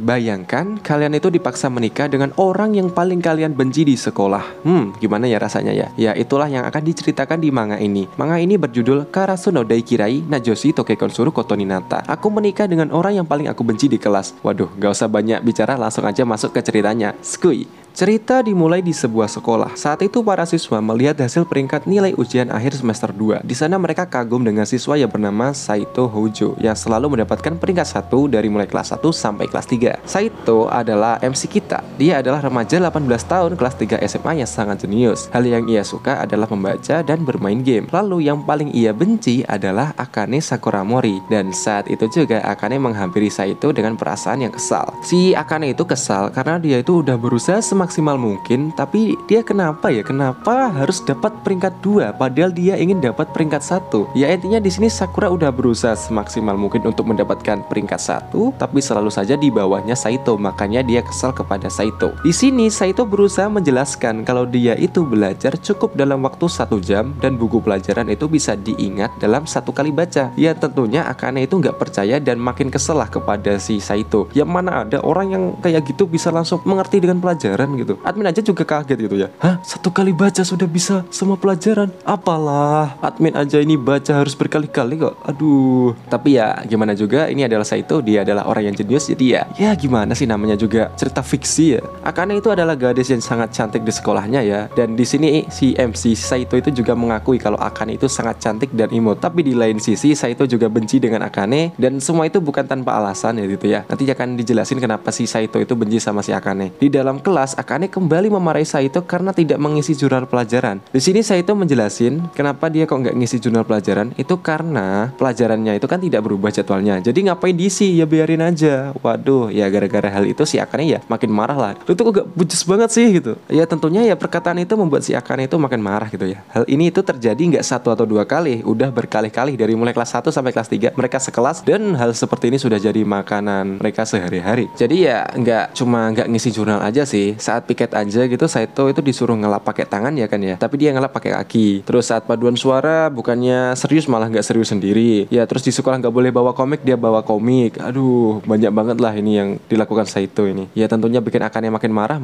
Bayangkan kalian itu dipaksa menikah dengan orang yang paling kalian benci di sekolah. Gimana ya rasanya ya? Ya itulah yang akan diceritakan di manga ini. Manga ini berjudul Karasu no Daikirai Najoshi Tokekonsuru Koto ni Natta. Aku menikah dengan orang yang paling aku benci di kelas. Waduh, gak usah banyak bicara, langsung aja masuk ke ceritanya. Skui. Cerita dimulai di sebuah sekolah. Saat itu para siswa melihat hasil peringkat nilai ujian akhir semester 2. Di sana mereka kagum dengan siswa yang bernama Saito Hojo yang selalu mendapatkan peringkat 1 dari mulai kelas 1 sampai kelas 3. Saito adalah MC kita. Dia adalah remaja 18 tahun kelas 3 SMA yang sangat jenius. Hal yang ia suka adalah membaca dan bermain game. Lalu yang paling ia benci adalah Akane Sakuramori. Dan saat itu juga Akane menghampiri Saito dengan perasaan yang kesal. Si Akane itu kesal karena dia itu udah berusaha maksimal mungkin, tapi dia kenapa harus dapat peringkat 2 padahal dia ingin dapat peringkat 1. Ya intinya di sini Sakura udah berusaha semaksimal mungkin untuk mendapatkan peringkat 1, tapi selalu saja di bawahnya Saito, makanya dia kesal kepada Saito. Di sini Saito berusaha menjelaskan kalau dia itu belajar cukup dalam waktu 1 jam dan buku pelajaran itu bisa diingat dalam 1 kali baca. Ya tentunya Akane itu nggak percaya dan makin kesel lah kepada si Saito. Yang mana ada orang yang kayak gitu bisa langsung mengerti dengan pelajaran gitu. Admin aja juga kaget gitu ya. Hah? 1 kali baca sudah bisa semua pelajaran? Apalah, admin aja ini baca harus berkali-kali kok. Aduh. Tapi ya gimana juga, ini adalah Saito, dia adalah orang yang jenius, jadi ya gimana sih, namanya juga cerita fiksi ya. Akane itu adalah gadis yang sangat cantik di sekolahnya ya. Dan di sini si MC Saito itu juga mengakui kalau Akane itu sangat cantik dan imut. Tapi di lain sisi Saito juga benci dengan Akane, dan semua itu bukan tanpa alasan ya gitu ya. Nanti akan dijelasin kenapa si Saito itu benci sama si Akane. Di dalam kelas Akane kembali memarahi Saito karena tidak mengisi jurnal pelajaran. Di sini Saito menjelasin kenapa dia kok nggak ngisi jurnal pelajaran. Itu karena pelajarannya itu kan tidak berubah jadwalnya. Jadi ngapain diisi, ya biarin aja. Waduh, ya gara-gara hal itu si Akane ya makin marah lah. Lu tuh kok gak bucus banget sih gitu. Ya tentunya ya perkataan itu membuat si Akane itu makin marah gitu ya. Hal ini itu terjadi nggak 1 atau 2 kali, udah berkali-kali dari mulai kelas 1 sampai kelas 3 mereka sekelas, dan hal seperti ini sudah jadi makanan mereka sehari-hari. Jadi ya nggak ngisi jurnal aja sih. Saat piket aja gitu Saito itu disuruh ngelap pakai tangan ya kan ya, tapi dia ngelap pakai kaki. Terus saat paduan suara bukannya serius malah nggak serius sendiri ya. Terus di sekolah nggak boleh bawa komik, dia bawa komik. Aduh, banyak banget lah ini yang dilakukan Saito ini. Ya tentunya bikin Akane makin marah.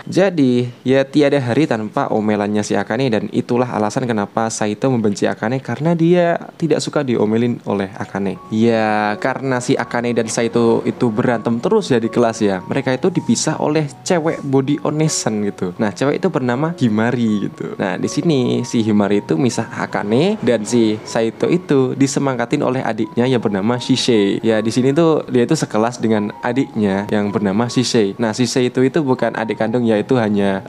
Jadi ya tiada hari tanpa omelannya si Akane, dan itulah alasan kenapa Saito membenci Akane, karena dia tidak suka diomelin oleh Akane. Ya karena si Akane dan Saito itu berantem terus ya di kelas ya. Mereka itu dipisah oleh cewek body onesan gitu. Nah, cewek itu bernama Himari gitu. Nah, di sini si Himari itu misah Akane, dan si Saito itu disemangkatin oleh adiknya yang bernama Shisei. Ya, di sini tuh dia itu sekelas dengan adiknya yang bernama Shisei. Nah, Shisei itu bukan adik kandung, yaitu hanya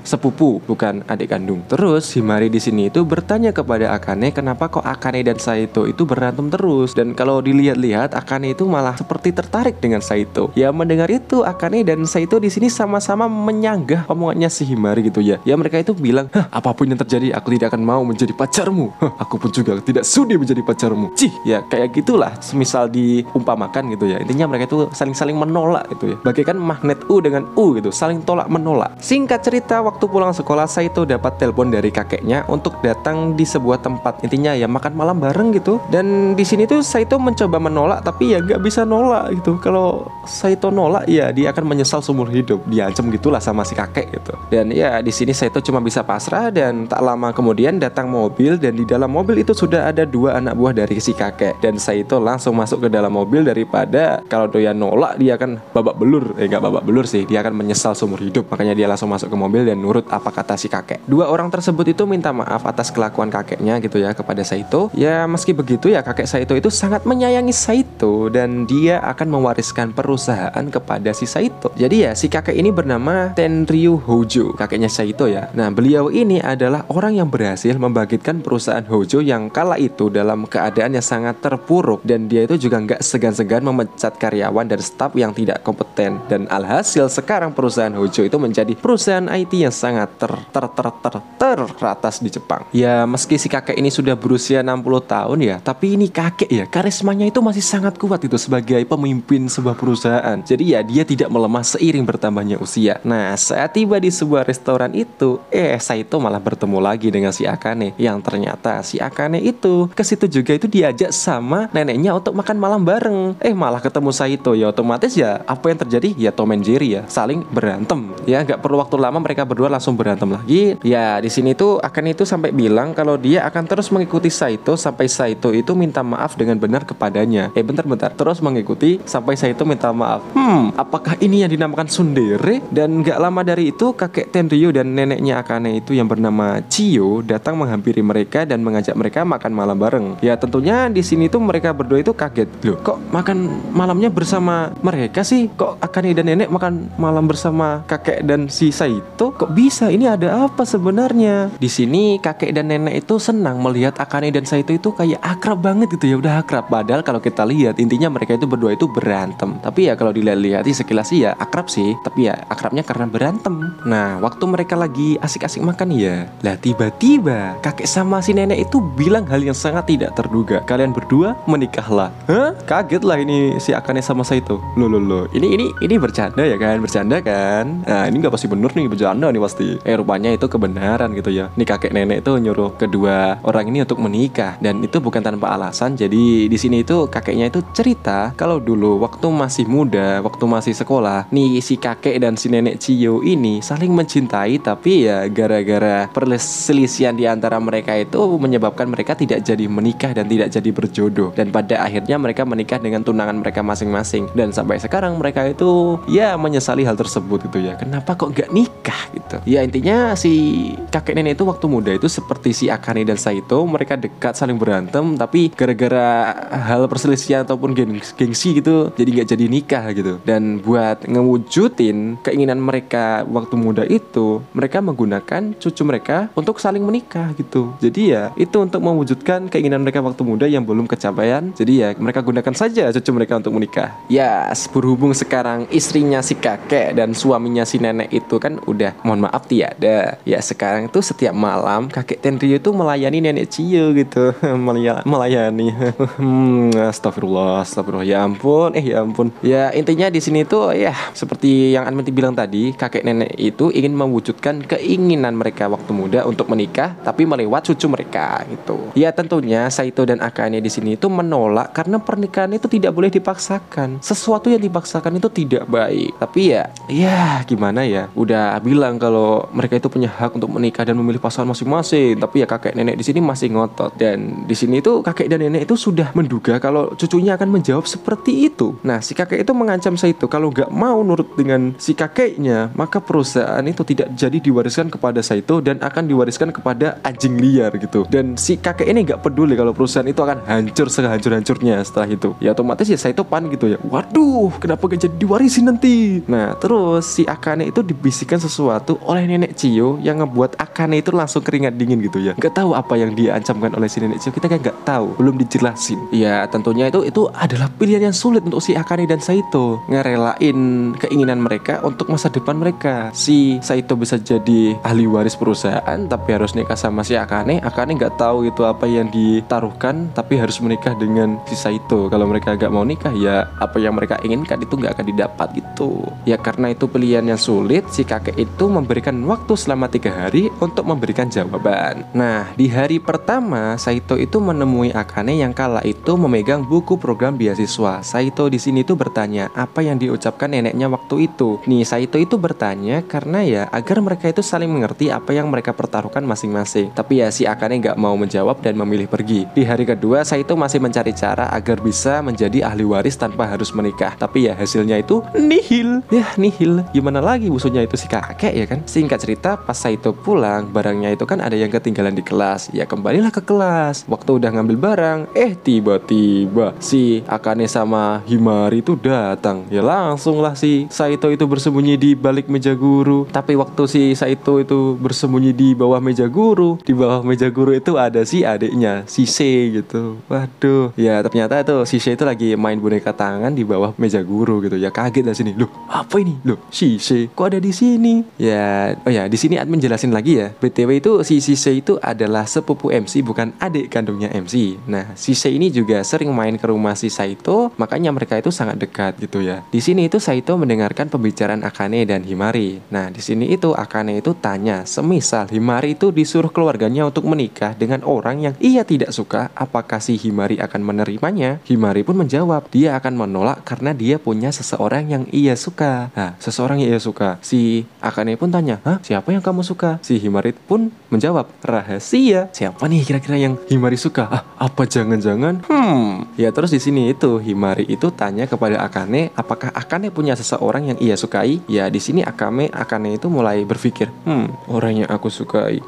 sepupu, bukan adik kandung. Terus Himari di sini itu bertanya kepada Akane, kenapa kok Akane dan Saito itu berantem terus? Dan kalau dilihat-lihat Akane itu malah seperti tertarik dengan Saito. Ya, mendengar itu Akane dan Saito di sini sama-sama menyanggah omongannya si Himari gitu ya. Ya mereka itu bilang, apapun yang terjadi aku tidak akan mau menjadi pacarmu. Aku pun juga tidak sudi menjadi pacarmu. Ya kayak gitulah, semisal diumpamakan gitu ya. Intinya mereka itu saling-saling menolak gitu ya. Bagaikan magnet U dengan U gitu, saling tolak menolak. Singkat cerita, waktu pulang sekolah Saito dapat telepon dari kakeknya untuk datang di sebuah tempat. Intinya ya makan malam bareng gitu. Dan di sini tuh Saito mencoba menolak, tapi ya gak bisa nolak gitu. Kalau Saito nolak ya dia akan menyesal seumur hidup. Diancam gitulah sama si kakek gitu. Dan ya di sini Saito cuma bisa pasrah, dan tak lama kemudian datang mobil, dan di dalam mobil itu sudah ada 2 anak buah dari si kakek. Dan Saito langsung masuk ke dalam mobil, daripada kalau doyan nolak dia akan babak belur. Gak babak belur sih, dia akan menyesal seumur hidup. Makanya dia langsung masuk ke mobil dan nurut apa kata si kakek. 2 orang tersebut itu minta maaf atas kelakuan kakeknya gitu ya kepada Saito. Ya meski begitu ya kakek Saito itu sangat menyayangi Saito, dan dia akan mewariskan perusahaan kepada si Saito. Jadi ya si kakek ini bernama Tenryu Hojo, kakeknya Saito ya. Nah, beliau ini adalah orang yang berhasil membangkitkan perusahaan Hojo yang kala itu dalam keadaan yang sangat terpuruk, dan dia itu juga nggak segan-segan memecat karyawan dan staf yang tidak kompeten. Dan alhasil sekarang perusahaan Hojo itu menjadi perusahaan IT yang sangat teratas di Jepang. Ya meski si kakek ini sudah berusia 60 tahun ya, tapi ini kakek ya, karismanya itu masih sangat kuat itu sebagai pemimpin sebuah perusahaan. Jadi ya dia tidak melemah seiring bertambahnya punya usia. Nah, saat tiba di sebuah restoran itu, Saito malah bertemu lagi dengan si Akane, yang ternyata si Akane itu ke situ juga itu diajak sama neneknya untuk makan malam bareng. Malah ketemu Saito, ya otomatis ya apa yang terjadi? Ya Tom and Jerry ya, saling berantem. Ya nggak perlu waktu lama mereka berdua langsung berantem lagi. Ya di sini tuh Akane itu sampai bilang kalau dia akan terus mengikuti Saito sampai Saito itu minta maaf dengan benar kepadanya. Bentar, terus mengikuti sampai Saito minta maaf. Apakah ini yang dinamakan tsundere? Dan gak lama dari itu kakek Tenryu dan neneknya Akane itu yang bernama Chiyo datang menghampiri mereka dan mengajak mereka makan malam bareng. Ya tentunya di sini tuh mereka berdua itu kaget. Loh, kok makan malamnya bersama mereka sih? Kok Akane dan nenek makan malam bersama kakek dan si Saito? Kok bisa? Ini ada apa sebenarnya? Di sini kakek dan nenek itu senang melihat Akane dan Saito itu kayak akrab banget gitu ya, udah akrab. Padahal kalau kita lihat intinya mereka itu berdua itu berantem. Tapi ya kalau dilihat-lihat sekilas sih ya akrab sih, tapi ya akrabnya karena berantem. Nah, waktu mereka lagi asik-asik makan ya, lah tiba-tiba kakek sama si nenek itu bilang hal yang sangat tidak terduga. Kalian berdua menikahlah. Hah? Kaget lah ini si Akane sama Saito. Loh. Ini bercanda ya kan? Bercanda kan? Nah, ini nggak pasti bener nih, bercanda nih pasti. Rupanya itu kebenaran gitu ya. Nih kakek nenek itu nyuruh kedua orang ini untuk menikah dan itu bukan tanpa alasan. Jadi di sini itu kakeknya itu cerita kalau dulu waktu masih muda, waktu masih sekolah, nih si kakek dan si nenek Chiyo ini saling mencintai, tapi ya gara-gara perselisihan di antara mereka itu menyebabkan mereka tidak jadi menikah dan tidak jadi berjodoh. Dan pada akhirnya mereka menikah dengan tunangan mereka masing-masing. Dan sampai sekarang mereka itu ya menyesali hal tersebut gitu ya. Kenapa kok gak nikah gitu? Ya intinya si kakek nenek itu waktu muda itu seperti si Akane dan Saito, mereka dekat saling berantem, tapi gara-gara hal perselisihan ataupun gengsi gitu jadi gak jadi nikah gitu. Dan buat ngewujudin keinginan mereka waktu muda itu, mereka menggunakan cucu mereka untuk saling menikah gitu. Jadi ya itu untuk mewujudkan keinginan mereka waktu muda yang belum kecapaian. Jadi ya mereka gunakan saja cucu mereka untuk menikah. Ya berhubung sekarang istrinya si kakek dan suaminya si nenek itu kan udah mohon maaf tiada. Ya sekarang tuh setiap malam kakek Tenryu itu melayani nenek Chiyo gitu. Melayani. Astagfirullah. Ya ampun. Ya intinya di sini tuh ya seperti yang Anmenti bilang tadi, kakek nenek itu ingin mewujudkan keinginan mereka waktu muda untuk menikah, tapi melewat cucu mereka gitu. Ya tentunya Saito dan Akane di sini itu menolak karena pernikahan itu tidak boleh dipaksakan. Sesuatu yang dipaksakan itu tidak baik. Tapi ya gimana ya? Udah bilang kalau mereka itu punya hak untuk menikah dan memilih pasangan masing-masing. Tapi ya kakek nenek di sini masih ngotot. Dan di sini itu kakek dan nenek itu sudah menduga kalau cucunya akan menjawab seperti itu. Nah, si kakek itu mengancam Saito kalau nggak mau nurut dengan si kakeknya, maka perusahaan itu tidak jadi diwariskan kepada Saito dan akan diwariskan kepada anjing liar gitu. Dan si kakek ini nggak peduli kalau perusahaan itu akan hancur sehancur-hancurnya setelah itu. Ya otomatis ya Saito pan gitu ya. Waduh, kenapa gak jadi diwarisin nanti? Nah, terus si Akane itu dibisikkan sesuatu oleh nenek Chiyo yang ngebuat Akane itu langsung keringat dingin gitu ya. Nggak tahu apa yang dia ancamkan oleh si nenek Chiyo, kita kan nggak tahu, belum dijelasin. Ya tentunya itu adalah pilihan yang sulit untuk si Akane dan Saito, ngerelain keinginan mereka untuk masa depan mereka. Si Saito bisa jadi ahli waris perusahaan tapi harus nikah sama si Akane. Akane nggak tahu itu apa yang ditaruhkan, tapi harus menikah dengan si Saito. Kalau mereka nggak mau nikah, ya apa yang mereka inginkan itu nggak akan didapat gitu. Ya karena itu pilihan yang sulit, si kakek itu memberikan waktu selama 3 hari untuk memberikan jawaban. Nah, di hari pertama Saito itu menemui Akane yang kala itu memegang buku program beasiswa. Saito di sini tuh bertanya apa yang diucapkan neneknya waktu itu. Nih Saito itu bertanya karena ya agar mereka itu saling mengerti apa yang mereka pertaruhkan masing-masing. Tapi ya si Akane nggak mau menjawab dan memilih pergi. Di hari kedua Saito masih mencari cara agar bisa menjadi ahli waris tanpa harus menikah. Tapi ya hasilnya itu nihil. Ya nihil. Gimana lagi musuhnya itu si kakek ya kan. Singkat cerita pas Saito pulang, barangnya itu kan ada yang ketinggalan di kelas. Ya kembalilah ke kelas. Waktu udah ngambil barang, tiba-tiba si Akane sama Himari itu datang. Ya langsung lah si Saito itu bersembunyi di balik meja guru. Tapi waktu si Saito itu bersembunyi di bawah meja guru, di bawah meja guru itu ada si adiknya, si Sei gitu. Waduh, ya ternyata itu si Sei itu lagi main boneka tangan di bawah meja guru gitu. Ya kaget lah sini. Loh, apa ini? Loh, si Sei kok ada di sini? Ya, oh ya, di sini admin jelasin lagi ya. BTW itu si Sei itu adalah sepupu MC, bukan adik kandungnya MC. Nah, si Sei ini juga sering main ke rumah si Saito, makanya mereka itu sangat dekat gitu ya. Di sini itu Saito mendengarkan pembicaraan pembicaraan Akane dan Himari. Nah, di sini itu Akane itu tanya, semisal Himari itu disuruh keluarganya untuk menikah dengan orang yang ia tidak suka, apakah si Himari akan menerimanya? Himari pun menjawab, dia akan menolak karena dia punya seseorang yang ia suka. Nah, seseorang yang ia suka. Si Akane pun tanya, hah? Siapa yang kamu suka? Si Himari pun menjawab, rahasia. Siapa nih kira-kira yang Himari suka? Apa jangan-jangan? Ya terus di sini itu Himari itu tanya kepada Akane, apakah Akane punya seseorang yang ia sukai? Ya di sini Akane itu mulai berpikir, orang yang aku sukai,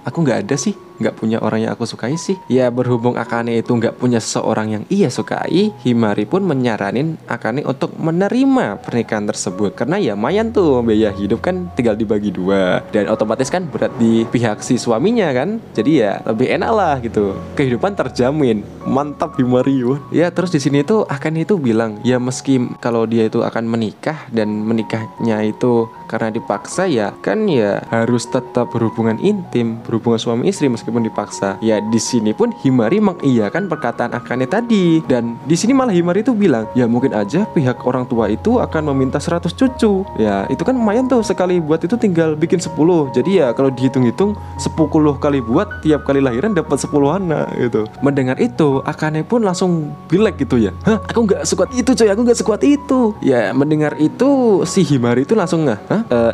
aku nggak ada sih, nggak punya orang yang aku sukai sih. Ya berhubung Akane itu nggak punya seseorang yang ia sukai, Himari pun menyaranin Akane untuk menerima pernikahan tersebut, karena ya lumayan tuh biaya hidup kan tinggal dibagi dua, dan otomatis kan berat di pihak si suaminya kan, jadi ya lebih enak lah gitu, kehidupan terjamin. Mantap Himari. Ya terus di sini tuh Akane itu bilang, ya meski kalau dia itu akan menikah dan menikahnya itu karena dipaksa, ya kan ya harus tetap berhubungan intim, berhubungan suami istri meskipun dipaksa. Ya di sini pun Himari mengiyakan perkataan Akane tadi, dan di sini malah Himari itu bilang, ya mungkin aja pihak orang tua itu akan meminta 100 cucu. Ya itu kan lumayan tuh, sekali buat itu tinggal bikin 10. Jadi ya kalau dihitung-hitung 10 kali buat, tiap kali lahiran dapat 10 anak gitu. Mendengar itu Akane pun langsung bilek gitu ya, hah, aku nggak sekuat itu coy, aku nggak sekuat itu. Ya mendengar itu si Himari itu langsung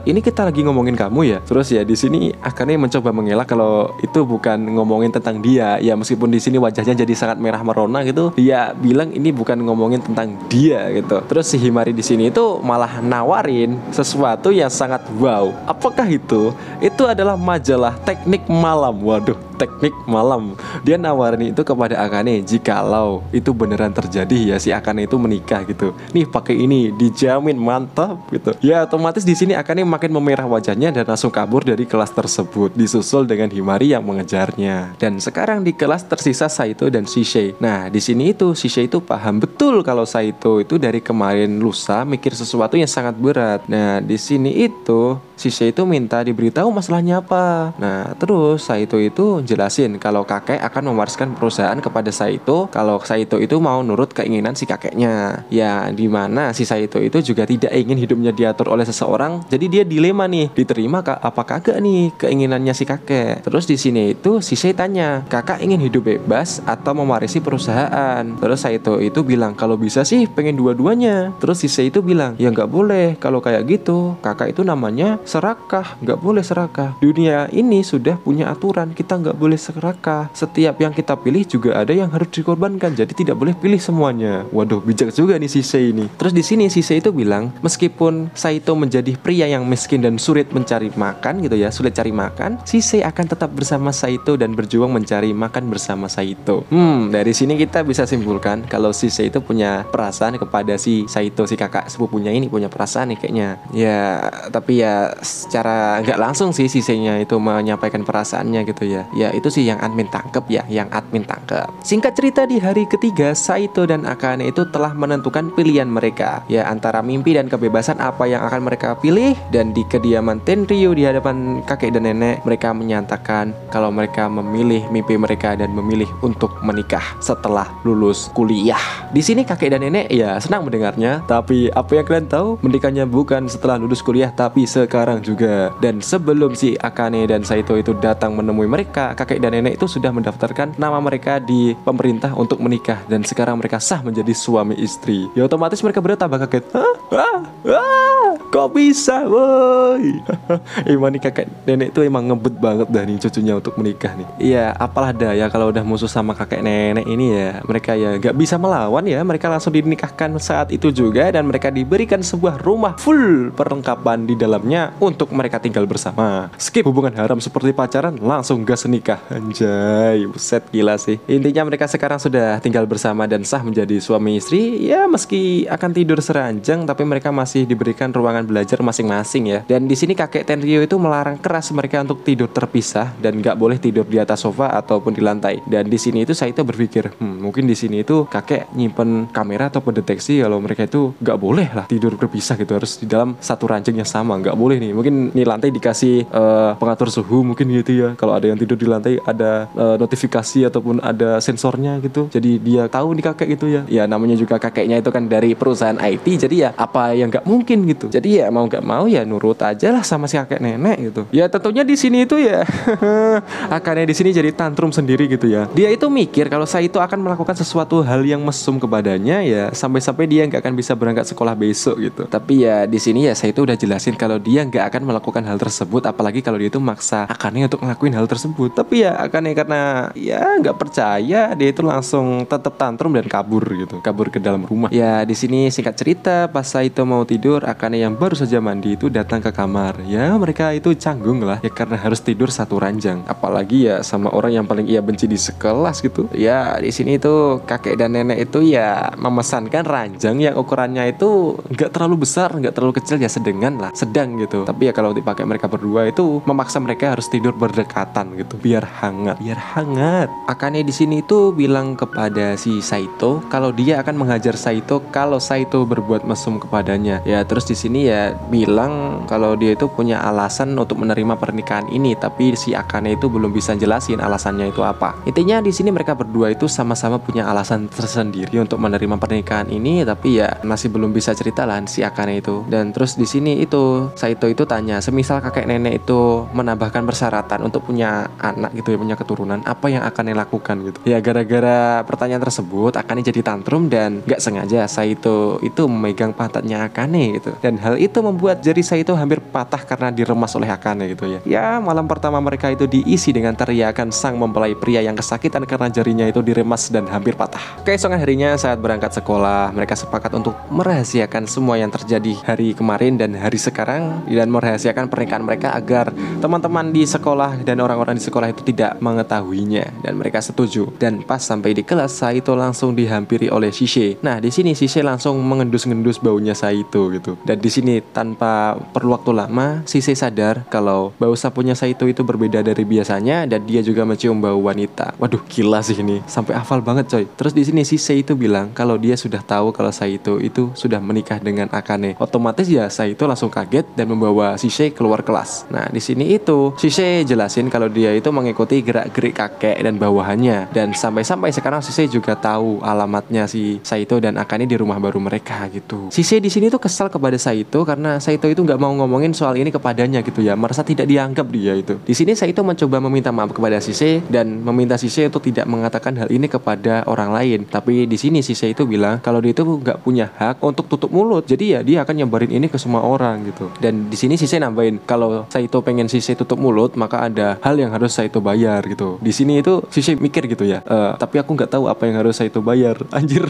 ini kita lagi ngomongin kamu ya. Terus ya di sini Akane mencoba mengelak kalau itu bukan ngomongin tentang dia. Ya meskipun di sini wajahnya jadi sangat merah merona gitu, dia bilang ini bukan ngomongin tentang dia gitu. Terus si Himari di sini itu malah nawarin sesuatu yang sangat wow. Apakah itu? Itu adalah majalah teknik malam. Waduh, teknik malam. Dia nawarin itu kepada Akane, jikalau itu beneran terjadi ya si Akane itu menikah gitu. Nih pakai ini dijamin mantap gitu. Ya otomatis di sini Akane makin memerah wajahnya dan langsung kabur dari kelas tersebut, disusul dengan Himari yang mengejarnya. Dan sekarang di kelas tersisa Saito dan Shisei. Nah, di sini itu Shisei itu paham betul kalau Saito itu dari kemarin lusa mikir sesuatu yang sangat berat. Nah, di sini itu Shisei itu minta diberitahu masalahnya apa. Nah, terus Saito itu jelasin kalau kakek akan mewariskan perusahaan kepada Saito kalau Saito itu mau nurut keinginan si kakeknya. Ya, dimana si Saito itu juga tidak ingin hidupnya diatur oleh seseorang. Jadi dia dilema nih, diterima apa kagak nih keinginannya si kakek. Terus di sini itu Shisei tanya, kakak ingin hidup bebas atau mewarisi perusahaan? Terus Saito itu bilang kalau bisa sih pengen dua-duanya. Terus Shisei itu bilang, ya nggak boleh kalau kayak gitu. Kakak itu namanya serakah, nggak boleh serakah. Dunia ini sudah punya aturan, kita nggak boleh serakah. Setiap yang kita pilih juga ada yang harus dikorbankan, jadi tidak boleh pilih semuanya. Waduh, bijak juga nih Shisei ini. Terus di sini Shisei itu bilang, meskipun Saito menjadi pria yang miskin dan sulit mencari makan gitu ya, sulit cari makan, Shisei akan tetap bersama Saito dan berjuang mencari makan bersama Saito. Dari sini kita bisa simpulkan kalau Shisei itu punya perasaan kepada si Saito, si kakak sepupunya ini punya perasaan nih kayaknya. Ya, tapi ya secara nggak langsung sih Shisei-nya itu menyampaikan perasaannya gitu ya. Ya itu sih yang admin tangkep ya, yang admin tangkep. Singkat cerita di hari ketiga Saito dan Akane itu telah menentukan pilihan mereka. Ya antara mimpi dan kebebasan apa yang akan mereka pilih. Dan di kediaman Tenryu di hadapan kakek dan nenek, mereka menyatakan kalau mereka memilih mimpi mereka dan memilih untuk menikah setelah lulus kuliah. Di sini kakek dan nenek ya senang mendengarnya. Tapi apa yang kalian tahu? Menikahnya bukan setelah lulus kuliah tapi sekarang juga. Dan sebelum si Akane dan Saito itu datang menemui mereka, kakek dan nenek itu sudah mendaftarkan nama mereka di pemerintah untuk menikah. Dan sekarang mereka sah menjadi suami istri. Ya otomatis mereka berdua tambah kaget. Kok bisa woi. Emang nih kakek nenek itu emang ngebet banget dah nih cucunya untuk menikah nih. Iya apalah daya kalau udah musuh sama kakek nenek ini ya, mereka ya gak bisa melawan ya. Mereka langsung dinikahkan saat itu juga. Dan mereka diberikan sebuah rumah full perlengkapan di dalamnya untuk mereka tinggal bersama. Skip hubungan haram seperti pacaran, langsung gas nikah. Anjay, buset gila sih. Intinya mereka sekarang sudah tinggal bersama dan sah menjadi suami istri. Ya meski akan tidur seranjang, tapi mereka masih diberikan ruangan belajar masing-masing ya. Dan di sini kakek Tenryu itu melarang keras mereka untuk tidur terpisah dan nggak boleh tidur di atas sofa ataupun di lantai. Dan di sini itu Saito berpikir, mungkin di sini itu kakek nyimpen kamera atau pendeteksi kalau mereka itu nggak boleh lah tidur berpisah gitu, harus di dalam satu ranjang yang sama, nggak boleh nih. Mungkin nih lantai dikasih pengatur suhu mungkin gitu ya. Kalau ada yang tidur di lantai ada notifikasi ataupun ada sensornya gitu. Jadi dia tahu nih kakek gitu ya. Ya namanya juga kakeknya itu kan dari perusahaan IT. Jadi ya apa yang nggak mungkin gitu. Jadi ya mau nggak mau ya nurut aja lah sama si kakek nenek gitu. Ya tentunya di sini itu ya Akane di sini jadi tantrum sendiri gitu ya. Dia itu mikir kalau Saito akan melakukan sesuatu hal yang mesum kepadanya ya sampai-sampai dia nggak akan bisa berangkat sekolah besok gitu. Tapi ya di sini ya Saito udah jelasin kalau dia nggak akan melakukan hal tersebut, apalagi kalau dia itu maksa Akane untuk ngelakuin hal tersebut. Tapi ya Akane karena ya nggak percaya, dia itu langsung tetap tantrum dan kabur gitu, kabur ke dalam rumah. Ya di sini singkat cerita pas Saito mau tidur, Akane yang baru saja mandi itu datang ke kamar. Ya mereka itu canggung lah ya karena harus tidur satu ranjang. Apalagi ya sama orang yang paling ia benci di sekelas gitu. Ya di sini itu kakek dan nenek itu ya memesankan ranjang yang ukurannya itu nggak terlalu besar, nggak terlalu kecil, ya sedengan lah, sedang gitu. Tapi ya kalau dipakai mereka berdua itu memaksa mereka harus tidur berdekatan gitu, biar hangat, Akane di sini itu bilang kepada si Saito kalau dia akan menghajar Saito kalau Saito berbuat mesum kepadanya. Ya terus di sini ya bilang kalau dia itu punya alasan untuk menerima pernikahan ini, tapi si Akane itu belum bisa jelasin alasannya itu apa. Intinya di sini mereka berdua itu sama-sama punya alasan tersendiri untuk menerima pernikahan ini, tapi ya masih belum bisa cerita lah si Akane itu. Dan terus di sini itu Saito itu tanya, semisal kakek nenek itu menambahkan persyaratan untuk punya anak gitu ya, punya keturunan, apa yang Akane lakukan gitu. Ya gara-gara pertanyaan tersebut Akane jadi tantrum dan gak sengaja Saito itu memegang pantatnya Akane gitu. Dan hal itu membuat jari Saito hampir patah karena diremas oleh Akane gitu ya. Ya malam pertama mereka itu diisi dengan teriakan sang mempelai pria yang kesakitan karena jarinya itu diremas dan hampir patah. Keesokan harinya saat berangkat sekolah, mereka sepakat untuk merahasiakan semua yang terjadi hari kemarin dan hari sekarang, dan merahasiakan pernikahan mereka agar teman-teman di sekolah dan orang-orang di sekolah itu tidak mengetahuinya, dan mereka setuju. Dan pas sampai di kelas, Saito langsung dihampiri oleh Shisei. Nah, di sini Shisei langsung mengendus-ngendus baunya Saito gitu. Dan di sini tanpa perlu waktu lama, Shisei sadar kalau bau sapunya Saito itu berbeda dari biasanya dan dia juga mencium bau wanita. Waduh, gila sih ini. Sampai hafal banget coy. Terus di sini Shisei itu bilang kalau dia sudah tahu kalau Saito itu sudah menikah dengan Akane. Otomatis ya Saito langsung kaget dan membawa Shisei keluar kelas. Nah, di sini itu Shisei jelasin kalau dia itu mengikuti gerak-gerik kakek dan bawahannya, dan sampai-sampai sekarang Shisei juga tahu alamatnya si Saito dan Akane di rumah baru mereka gitu. Shisei di sini tuh kesal kepada Saito karena Saito itu nggak mau ngomongin soal ini kepadanya gitu ya, merasa tidak dianggap dia itu. Di sini Saito mencoba meminta maaf kepada Shisei dan meminta Shisei untuk tidak mengatakan hal ini kepada orang lain. Tapi di sini Shisei itu bilang kalau dia itu nggak punya hak untuk tutup mulut. Jadi ya dia akan nyebarin ini ke semua orang gitu. Dan di sini Shisei nambahin kalau Saito pengen Shisei tutup mulut maka ada hal yang harus Saito bayar gitu. Di sini itu Shisei mikir gitu ya. Tapi aku nggak tahu apa yang harus Saito bayar. Anjir.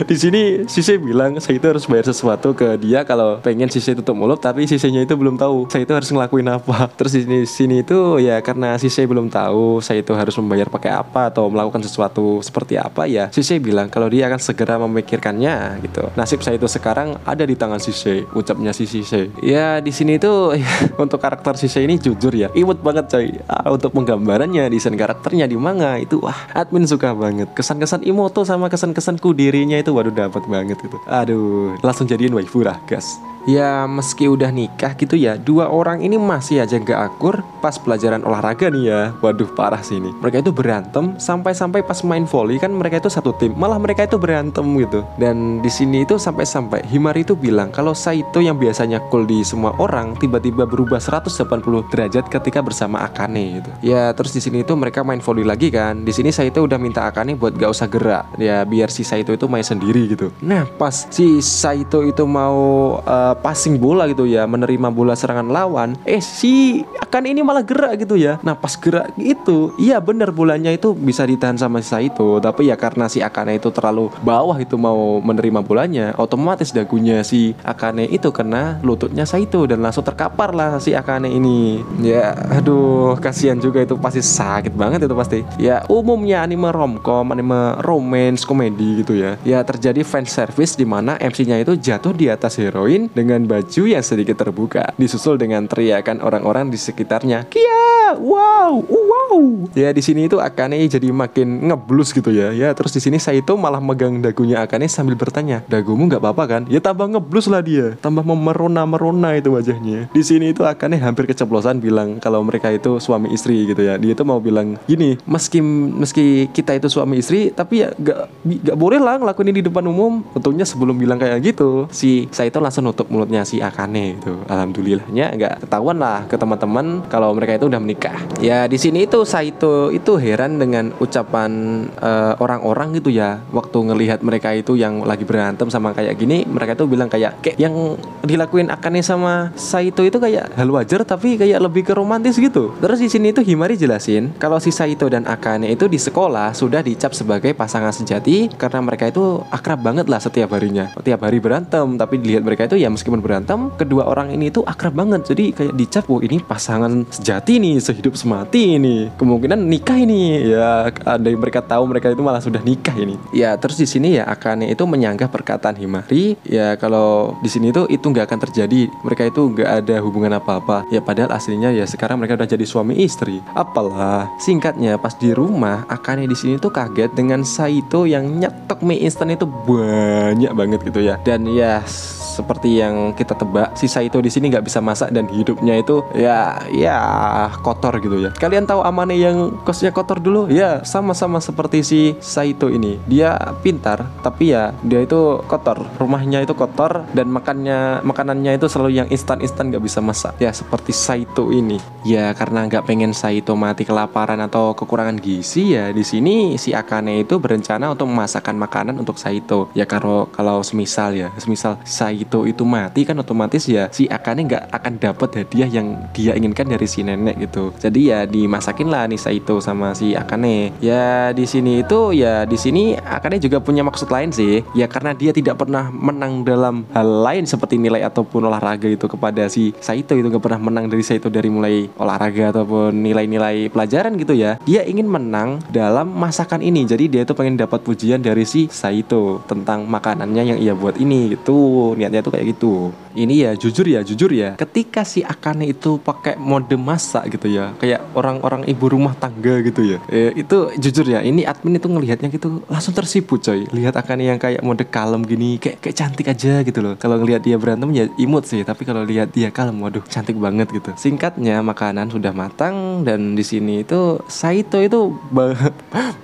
Di sini Shisei bilang Saito harus bayar sesuatu ke dia kalau pengen Shisei tutup mulut, tapi Shisei-nya itu belum tahu Saito harus ngelakuin apa. Terus di sini itu ya karena Shisei belum tahu Saito harus membayar pakai apa atau melakukan sesuatu seperti apa, ya Shisei bilang kalau dia akan segera memikirkannya gitu. Nasib Saito sekarang ada di tangan Shisei, ucapnya si Shisei. Ya di sini tuh ya, untuk karakter Shisei ini jujur ya imut banget coy. Untuk penggambarannya, desain karakternya di manga itu wah, admin suka banget. Kesan-kesan Imoto sama kesan-kesan Kudirinya itu waduh dapat banget gitu. Aduh, langsung jadiin waifu lah guys. Ya meski udah nikah gitu ya, dua orang ini masih aja gak akur pas pelajaran olahraga nih ya. Waduh parah sih ini. Mereka itu berantem sampai-sampai pas main volley kan mereka itu satu tim, malah mereka itu berantem gitu. Dan di sini itu sampai-sampai Himari itu bilang kalau Saito yang biasanya cool di semua orang tiba-tiba berubah 180 derajat ketika bersama Akane gitu. Ya terus di sini itu mereka main volley lagi kan. Di sini Saito udah minta Akane buat gak usah gerak. Ya biar si Saito itu main sendiri gitu. Nah pas si Saito itu mau passing bola gitu ya, menerima bola serangan lawan, si Akane ini malah gerak gitu ya. Nah pas gerak itu, iya bener bolanya itu bisa ditahan sama si Saito, tapi ya karena si Akane itu terlalu bawah itu mau menerima bolanya, otomatis dagunya si Akane itu kena lututnya Saito dan langsung terkapar lah si Akane ini. Ya aduh kasihan juga, itu pasti sakit banget itu pasti. Ya umumnya anime romcom, anime romance komedi gitu ya, ya terjadi fan service di mana MC-nya itu jatuh di atas heroin dengan baju yang sedikit terbuka, disusul dengan teriakan orang-orang di sekitarnya. Kia, wow, wow. Ya di sini itu Akane jadi makin ngeblus gitu ya. Ya terus di sini Saito malah megang dagunya Akane sambil bertanya, dagumu nggak apa-apa kan? Ya tambah ngeblus lah dia, tambah merona itu wajahnya. Di sini itu Akane hampir keceplosan bilang kalau mereka itu suami istri gitu ya. Dia itu mau bilang gini, meski kita itu suami istri, tapi ya nggak boleh lah ngelakuin ini di depan umum. Untungnya sebelum bilang kayak gitu, si Saito langsung nutup mulutnya si Akane itu. Alhamdulillahnya nggak ketahuan lah ke teman-teman kalau mereka itu udah menikah. Ya di sini itu Saito itu heran dengan ucapan orang-orang gitu ya. Waktu ngelihat mereka itu yang lagi berantem sama kayak gini, mereka itu bilang kayak yang dilakuin Akane sama Saito itu kayak hal wajar tapi kayak lebih ke romantis gitu. Terus di sini itu Himari jelasin kalau si Saito dan Akane itu di sekolah sudah dicap sebagai pasangan sejati karena mereka itu akrab banget lah setiap harinya. Setiap hari berantem, tapi dilihat mereka itu ya meskipun berantem, kedua orang ini itu akrab banget. Jadi kayak dicap, oh ini pasangan sejati nih, sehidup semati ini. Kemungkinan nikah ini. Ya ada yang mereka tahu mereka itu malah sudah nikah ini. Ya terus di sini ya Akane itu menyanggah perkataan Himari. Ya kalau di sini itu nggak akan terjadi. Mereka itu nggak ada hubungan apa-apa. Ya padahal aslinya ya sekarang mereka udah jadi suami istri. Apalah. Singkatnya pas di rumah Akane di sini tuh kaget dengan Saito yang nyetok mie instan itu banyak banget gitu ya. Dan ya seperti yang kita tebak, si Saito di sini nggak bisa masak dan hidupnya itu ya kotor gitu ya. Kalian tahu Amane yang kosnya kotor dulu? Ya sama-sama seperti si Saito ini. Dia pintar tapi ya dia itu kotor. Rumahnya itu kotor dan makanannya itu selalu yang instan nggak bisa masak. Ya seperti Saito ini. Ya karena nggak pengen Saito mati kelaparan atau kekurangan gizi ya di sini si Akane itu berencana untuk memasakkan makanan untuk Saito. Ya kalau semisal Saito itu mati kan otomatis ya si Akane nggak akan dapat hadiah yang dia inginkan dari si nenek gitu. Jadi ya dimasakin lah nih Saito sama si Akane. Ya di sini Akane juga punya maksud lain sih. Ya karena dia tidak pernah menang dalam hal lain seperti nilai ataupun olahraga itu kepada si Saito itu nggak pernah menang dari Saito dari mulai olahraga ataupun nilai-nilai pelajaran gitu ya. Dia ingin menang dalam masakan ini. Jadi dia itu pengen dapat pujian dari si Saito tentang makanannya yang ia buat ini gitu. Niatnya tuh kayak gitu. Ini ya jujur ya ketika si Akane itu pakai mode masak gitu ya, kayak orang-orang ibu rumah tangga gitu ya, itu jujur ya, ini admin itu ngelihatnya gitu langsung tersipu coy. Lihat Akane yang kayak mode kalem gini, kayak cantik aja gitu loh. Kalau ngelihat dia berantem ya imut sih, tapi kalau lihat dia kalem, waduh cantik banget gitu. Singkatnya makanan sudah matang dan di sini itu Saito itu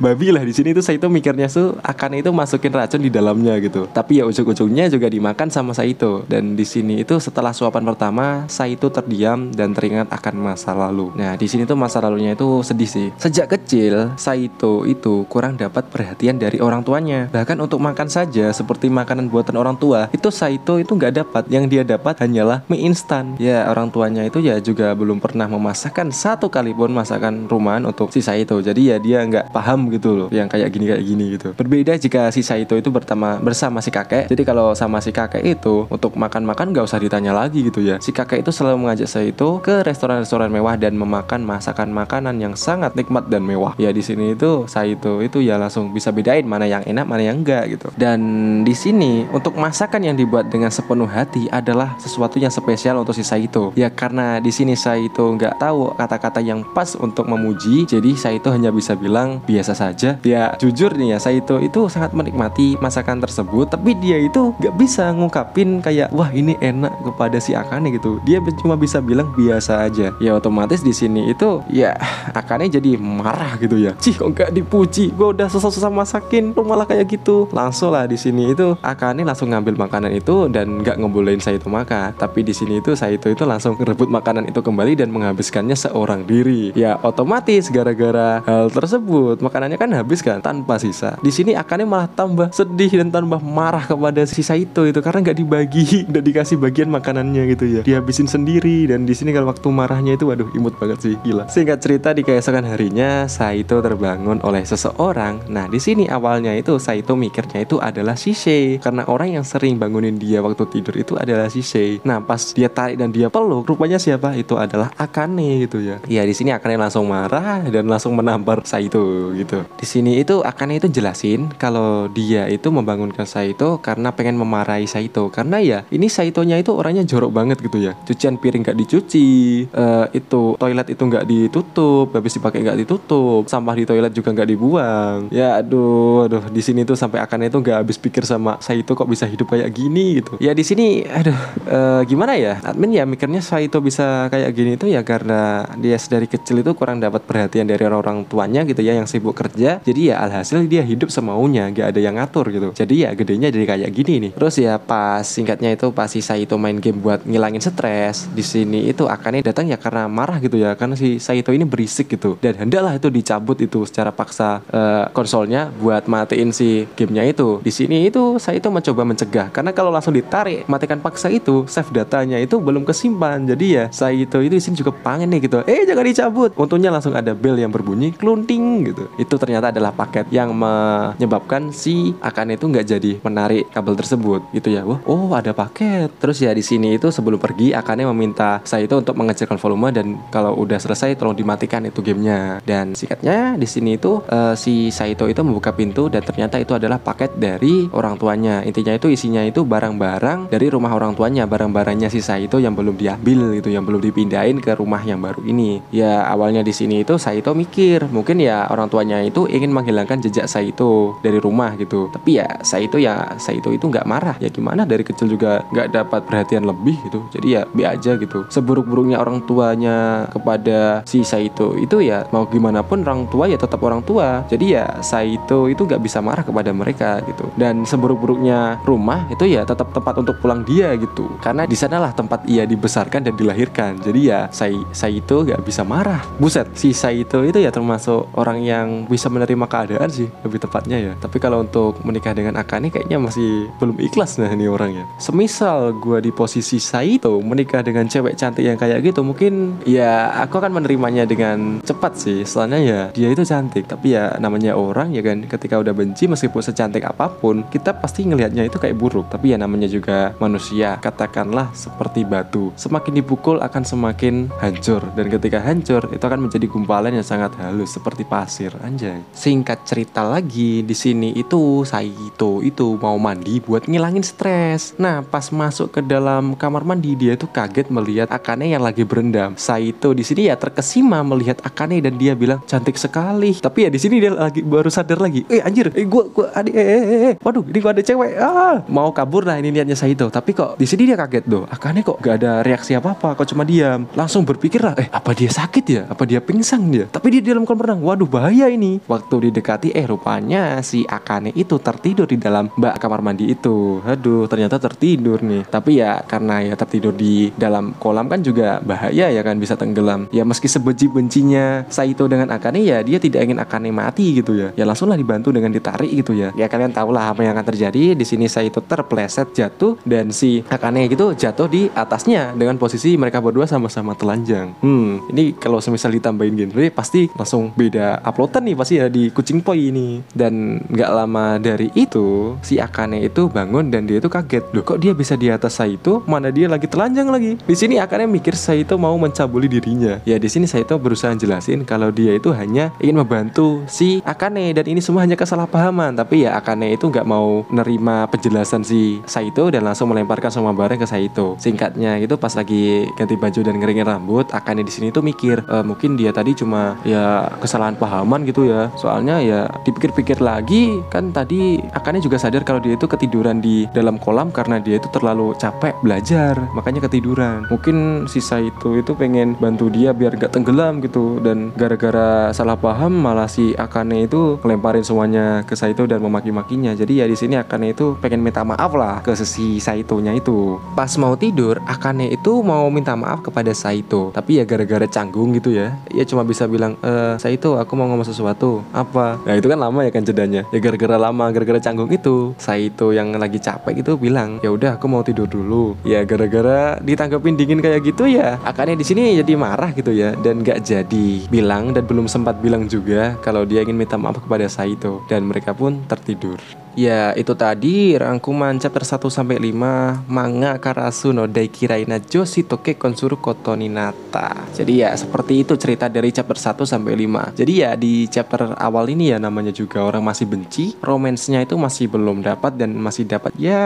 babi lah. Di sini itu Saito mikirnya tuh Akane itu masukin racun di dalamnya gitu, tapi ya ujung-ujungnya juga dimakan sama Saito. Dan di sini itu setelah suapan pertama Saito terdiam dan teringat akan masa lalu. Nah di sini tuh masa lalunya itu sedih sih. Sejak kecil Saito itu kurang dapat perhatian dari orang tuanya. Bahkan untuk makan saja seperti makanan buatan orang tua itu Saito itu nggak dapat. Yang dia dapat hanyalah mie instan. Ya orang tuanya itu ya juga belum pernah memasakkan satu kali pun masakan rumahan untuk si Saito. Jadi ya dia nggak paham gitu loh yang kayak gini gitu. Berbeda jika si Saito itu bersama si kakek. Jadi kalau sama si kakek itu untuk makan gak usah ditanya lagi gitu ya. Si kakek itu selalu mengajak Saito ke restoran-restoran mewah dan memakan masakan makanan yang sangat nikmat dan mewah. Ya di sini itu Saito itu ya langsung bisa bedain mana yang enak mana yang enggak gitu. Dan di sini untuk masakan yang dibuat dengan sepenuh hati adalah sesuatu yang spesial untuk si Saito. Ya karena di sini Saito nggak tahu kata-kata yang pas untuk memuji, jadi Saito hanya bisa bilang biasa saja. Ya jujur nih ya, Saito itu sangat menikmati masakan tersebut, tapi dia itu nggak bisa ngungkapin kayak wah ini enak kepada si Akane gitu. Dia cuma bisa bilang biasa aja. Ya otomatis di sini itu ya Akane jadi marah gitu ya. Cih kok nggak dipuji? Gue udah susah-susah masakin, lu malah kayak gitu. Langsung lah di sini itu Akane langsung ngambil makanan itu dan nggak ngebolehin Saito makan. Tapi di sini itu Saito itu langsung ngerebut makanan itu kembali dan menghabiskannya seorang diri. Ya otomatis gara-gara hal tersebut makanannya kan habis kan tanpa sisa. Di sini Akane malah tambah sedih dan tambah marah kepada si Saito itu karena nggak dibagi, udah dikasih bagian makanannya gitu ya, dihabisin sendiri. Dan di sini kalau waktu marahnya itu waduh imut banget sih, gila. Singkat cerita di keesokan harinya Saito terbangun oleh seseorang. Nah di sini awalnya itu Saito mikirnya itu adalah Shisei karena orang yang sering bangunin dia waktu tidur itu adalah Shisei. Nah pas dia tarik dan dia peluk, rupanya siapa? Itu adalah Akane gitu ya. Ya di sini Akane langsung marah dan langsung menampar Saito gitu. Di sini itu Akane itu jelasin kalau dia itu membangunkan Saito karena pengen memarahi Saito karena ya ini Saito Saito-nya itu orangnya jorok banget gitu ya. Cucian piring gak dicuci, itu toilet itu gak ditutup, habis dipakai gak ditutup, sampah di toilet juga gak dibuang. Ya aduh di sini tuh sampai Akane itu gak habis pikir sama Saito kok bisa hidup kayak gini gitu. Ya di sini aduh gimana ya? Admin ya mikirnya Saito bisa kayak gini tuh ya karena dia dari kecil itu kurang dapat perhatian dari orang tuanya gitu ya, yang sibuk kerja. Jadi ya alhasil dia hidup semaunya, gak ada yang ngatur gitu. Jadi ya gedenya jadi kayak gini nih. Terus ya pas singkatnya itu pas si Saito main game buat ngilangin stres, di sini itu Akane datang ya karena marah gitu ya, karena si Saito ini berisik gitu. Dan hendaklah itu dicabut itu secara paksa konsolnya buat matiin si gamenya itu. Di sini itu Saito mencoba mencegah, karena kalau langsung ditarik matikan paksa itu save datanya itu belum kesimpan. Jadi ya Saito itu di sini juga pengen nih gitu, jangan dicabut. Untungnya langsung ada bel yang berbunyi klunting gitu. Itu ternyata adalah paket yang menyebabkan si Akane itu nggak jadi menarik kabel tersebut gitu ya. Oh ada paket. Terus ya di sini itu sebelum pergi Akane meminta Saito untuk mengecilkan volume dan kalau udah selesai tolong dimatikan itu gamenya. Dan singkatnya di sini itu si Saito itu membuka pintu dan ternyata itu adalah paket dari orang tuanya. Intinya itu isinya itu barang-barang dari rumah orang tuanya, barang-barangnya si Saito yang belum diambil gitu, yang belum dipindahin ke rumah yang baru ini. Ya awalnya di sini itu Saito mikir mungkin ya orang tuanya itu ingin menghilangkan jejak Saito dari rumah gitu. Tapi ya Saito itu nggak marah. Ya gimana, dari kecil juga nggak dapat perhatian lebih gitu. Jadi ya be aja gitu. Seburuk-buruknya orang tuanya kepada si Saito itu ya mau gimana pun orang tua ya tetap orang tua. Jadi ya Saito itu nggak bisa marah kepada mereka gitu. Dan seburuk-buruknya rumah itu ya tetap tempat untuk pulang dia gitu. Karena di sanalah tempat ia dibesarkan dan dilahirkan. Jadi ya Saito nggak bisa marah. Buset, si Saito itu ya termasuk orang yang bisa menerima keadaan sih lebih tepatnya ya. Tapi kalau untuk menikah dengan Akane kayaknya masih belum ikhlas nah ini orangnya. Semisal gue di posisi Saito menikah dengan cewek cantik yang kayak gitu, mungkin ya aku akan menerimanya dengan cepat sih. Soalnya ya dia itu cantik. Tapi ya namanya orang ya kan, ketika udah benci meskipun secantik apapun kita pasti ngelihatnya itu kayak buruk. Tapi ya namanya juga manusia, katakanlah seperti batu, semakin dipukul akan semakin hancur, dan ketika hancur itu akan menjadi gumpalan yang sangat halus seperti pasir. Anjay. Singkat cerita lagi, di sini itu Saito itu mau mandi buat ngilangin stres. Nah pas masuk ke dalam kamar mandi dia itu kaget melihat Akane yang lagi berendam. Saito di sini ya terkesima melihat Akane dan dia bilang cantik sekali. Tapi ya di sini dia lagi baru sadar lagi, anjir, gua adik, waduh ini gua ada cewek, mau kabur lah ini niatnya Saito. Tapi kok di sini dia kaget doh, Akane kok gak ada reaksi apa-apa, kok cuma diam. Langsung berpikir lah, apa dia sakit ya, apa dia pingsan dia. Tapi dia di dalam kolam renang, waduh bahaya ini. Waktu didekati rupanya si Akane itu tertidur di dalam bak kamar mandi itu. Aduh ternyata tertidur nih. Tapi ya karena ya tertidur di dalam kolam kan juga bahaya ya kan, bisa tenggelam. Ya meski sebenci-bencinya Saito dengan Akane ya dia tidak ingin Akane mati gitu ya. Ya langsunglah dibantu dengan ditarik gitu ya. Ya kalian tahulah apa yang akan terjadi. Di sini Saito terpleset jatuh dan si Akane gitu jatuh di atasnya dengan posisi mereka berdua sama-sama telanjang. Ini kalau semisal ditambahin genre pasti langsung beda uploadan nih pasti ya di Kucing Poi ini. Dan gak lama dari itu si Akane itu bangun dan dia itu kaget, loh kok dia bisa di atas Saito, mana dia lagi telanjang lagi. Di sini Akane mikir Saito mau mencabuli dirinya. Ya di sini Saito berusaha jelasin kalau dia itu hanya ingin membantu si Akane dan ini semua hanya kesalahpahaman. Tapi ya Akane itu gak mau nerima penjelasan si Saito dan langsung melemparkan semua barang ke Saito. Singkatnya itu pas lagi ganti baju dan ngeringin rambut, Akane di sini tuh mikir mungkin dia tadi cuma ya kesalahan pahaman gitu ya. Soalnya ya dipikir-pikir lagi kan tadi Akane juga sadar kalau dia itu ketiduran di dalam kolam karena dia itu terlalu capek belajar, makanya ketiduran. Mungkin si Saito itu pengen bantu dia biar gak tenggelam gitu, dan gara-gara salah paham malah si Akane itu ngelemparin semuanya ke Saito dan memaki-makinya. Jadi ya di sini Akane itu pengen minta maaf lah ke si Saito-nya itu. Pas mau tidur Akane itu mau minta maaf kepada Saito, tapi ya gara-gara canggung gitu ya, ia cuma bisa bilang Saito aku mau ngomong sesuatu. Apa? Nah itu kan lama ya kan jedanya. Ya gara-gara lama, gara-gara canggung itu Saito yang lagi capek itu bilang ya udah aku mau tidur dulu. Ya gara-gara ditanggapin dingin kayak gitu ya Akane di sini jadi marah gitu ya, dan gak jadi bilang dan belum sempat bilang juga kalau dia ingin minta maaf kepada Saito, dan mereka pun tertidur. Ya, itu tadi rangkuman chapter 1-5 manga Karasuno Daikirain Joshi Toke Konsuru Koto ni Nata. Jadi ya seperti itu cerita dari chapter 1-5. Jadi ya di chapter awal ini ya namanya juga orang masih benci, romansnya itu masih belum dapat dan masih dapat ya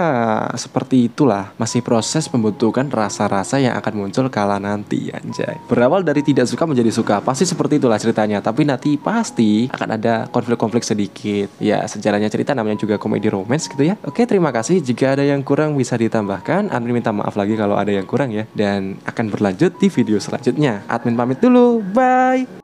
seperti itulah. Masih proses pembentukan rasa-rasa yang akan muncul kala nanti, anjay. Berawal dari tidak suka menjadi suka, pasti seperti itulah ceritanya. Tapi nanti pasti akan ada konflik-konflik sedikit. Ya sejarahnya cerita namanya juga komedi romance gitu ya. Oke, terima kasih. Jika ada yang kurang bisa ditambahkan. Admin minta maaf lagi kalau ada yang kurang ya. Dan akan berlanjut di video selanjutnya. Admin pamit dulu. Bye.